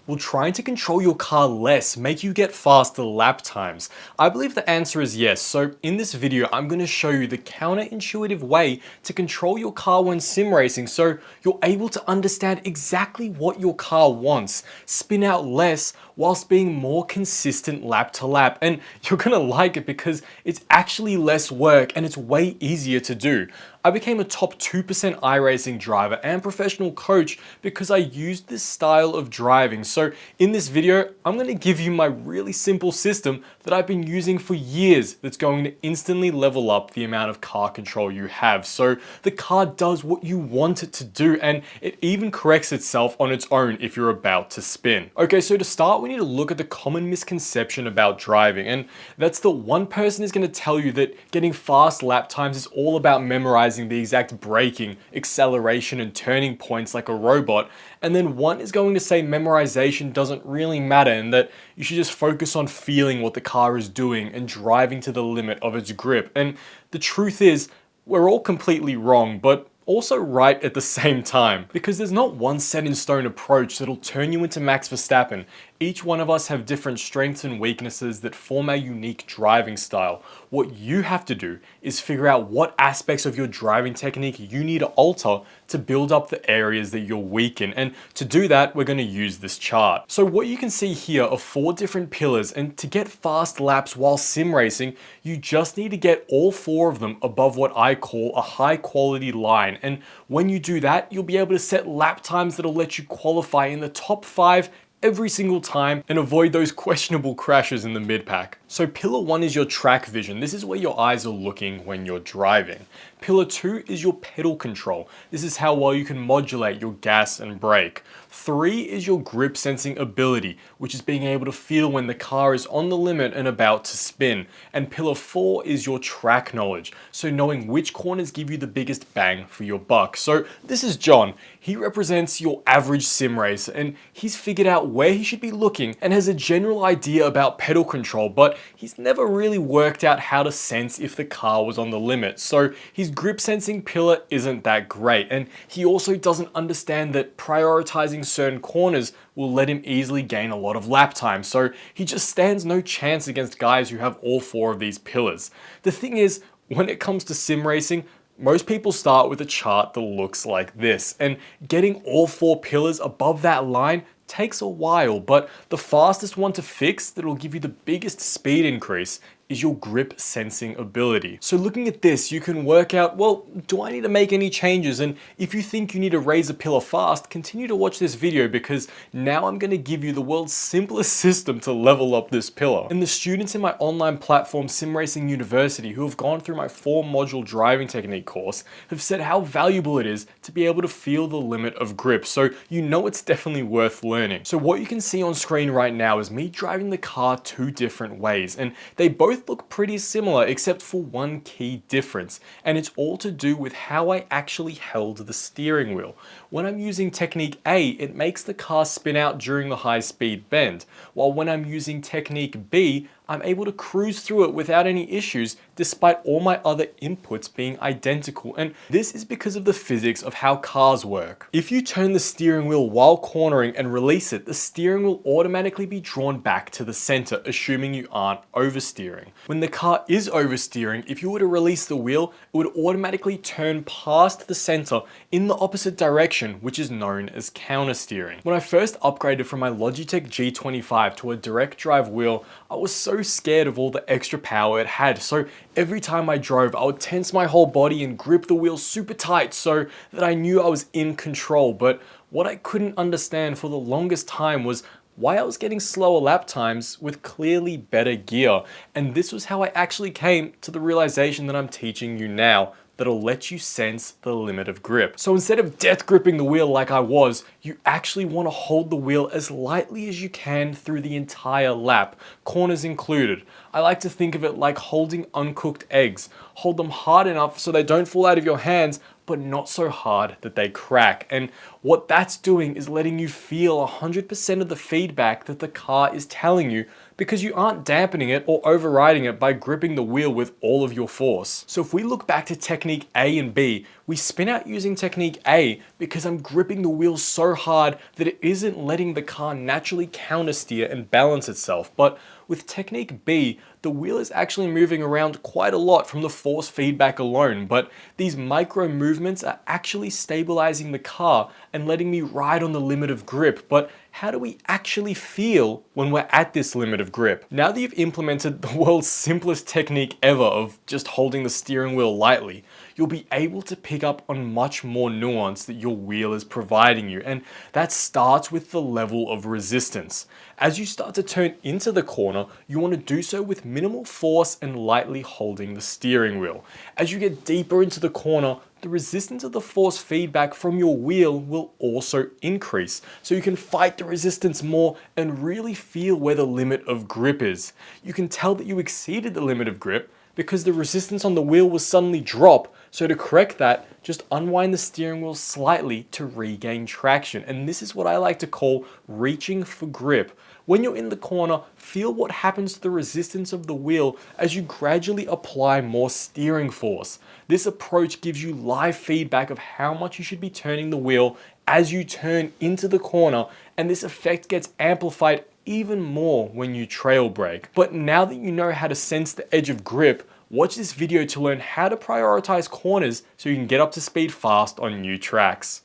Will trying to control your car less make you get faster lap times? I believe the answer is yes. So in this video, I'm going to show you the counterintuitive way to control your car when sim racing so you're able to understand exactly what your car wants, spin out less whilst being more consistent lap to lap. And you're going to like it because it's actually less work and it's way easier to do. I became a top 2% iRacing driver and professional coach because I used this style of driving. So in this video, I'm going to give you my really simple system that I've been using for years that's going to instantly level up the amount of car control you have. So the car does what you want it to do, and it even corrects itself on its own if you're about to spin. Okay, so to start, we need to look at the common misconception about driving, and that's that one person is going to tell you that getting fast lap times is all about memorizing the exact braking, acceleration, and turning points like a robot, and then one is going to say memorization doesn't really matter and that you should just focus on feeling what the car is doing and driving to the limit of its grip. And the truth is, we're all completely wrong, but also right at the same time, because there's not one set in stone approach that'll turn you into Max Verstappen. Each one of us have different strengths and weaknesses that form our unique driving style. What you have to do is figure out what aspects of your driving technique you need to alter to build up the areas that you're weak in. And to do that, we're going to use this chart. So what you can see here are 4 different pillars, and to get fast laps while sim racing, you just need to get all 4 of them above what I call a high quality line. And when you do that, you'll be able to set lap times that'll let you qualify in the top 5 every single time and avoid those questionable crashes in the mid-pack. So pillar 1 is your track vision. This is where your eyes are looking when you're driving. Pillar 2 is your pedal control. This is how well you can modulate your gas and brake. 3 is your grip sensing ability, which is being able to feel when the car is on the limit and about to spin. And pillar 4 is your track knowledge, so knowing which corners give you the biggest bang for your buck. So this is John. He represents your average sim racer, and he's figured out where he should be looking and has a general idea about pedal control, but he's never really worked out how to sense if the car was on the limit. So his grip sensing pillar isn't that great, and he also doesn't understand that prioritizing certain corners will let him easily gain a lot of lap time, so he just stands no chance against guys who have all 4 of these pillars. The thing is, when it comes to sim racing, most people start with a chart that looks like this, and getting all 4 pillars above that line takes a while, but the fastest one to fix that'll give you the biggest speed increase is your grip sensing ability. So looking at this, you can work out, well, do I need to make any changes? And if you think you need to raise a pillar fast, continue to watch this video because now I'm going to give you the world's simplest system to level up this pillar. And the students in my online platform, Sim Racing University, who have gone through my 4-module driving technique course, have said how valuable it is to be able to feel the limit of grip. So you know it's definitely worth learning. So what you can see on screen right now is me driving the car 2 different ways, and they both look pretty similar except for one key difference, and it's all to do with how I actually held the steering wheel. When I'm using technique A, it makes the car spin out during the high speed bend, while when I'm using technique B, I'm able to cruise through it without any issues despite all my other inputs being identical, and this is because of the physics of how cars work. If you turn the steering wheel while cornering and release it, the steering will automatically be drawn back to the center, assuming you aren't oversteering. When the car is oversteering, if you were to release the wheel, it would automatically turn past the center in the opposite direction, which is known as countersteering. When I first upgraded from my Logitech G25 to a direct drive wheel, I was so scared of all the extra power it had, so every time I drove, I would tense my whole body and grip the wheel super tight so that I knew I was in control. But what I couldn't understand for the longest time was why I was getting slower lap times with clearly better gear. And this was how I actually came to the realization that I'm teaching you now, that'll let you sense the limit of grip. So instead of death gripping the wheel like I was, you actually want to hold the wheel as lightly as you can through the entire lap, corners included. I like to think of it like holding uncooked eggs. Hold them hard enough so they don't fall out of your hands, but not so hard that they crack. And what that's doing is letting you feel 100% of the feedback that the car is telling you, because you aren't dampening it or overriding it by gripping the wheel with all of your force. So if we look back to technique A and B, we spin out using technique A because I'm gripping the wheel so hard that it isn't letting the car naturally countersteer and balance itself. But with technique B, the wheel is actually moving around quite a lot from the force feedback alone, but these micro movements are actually stabilizing the car and letting me ride on the limit of grip. But how do we actually feel when we're at this limit of grip? Now that you've implemented the world's simplest technique ever of just holding the steering wheel lightly, you'll be able to pick up on much more nuance that your wheel is providing you, and that starts with the level of resistance. As you start to turn into the corner, you want to do so with minimal force and lightly holding the steering wheel. As you get deeper into the corner, the resistance of the force feedback from your wheel will also increase, so you can fight the resistance more and really feel where the limit of grip is. You can tell that you exceeded the limit of grip because the resistance on the wheel will suddenly drop. So to correct that, just unwind the steering wheel slightly to regain traction. And this is what I like to call reaching for grip. When you're in the corner, feel what happens to the resistance of the wheel as you gradually apply more steering force. This approach gives you live feedback of how much you should be turning the wheel as you turn into the corner, and this effect gets amplified even more when you trail brake. But now that you know how to sense the edge of grip, watch this video to learn how to prioritize corners so you can get up to speed fast on new tracks.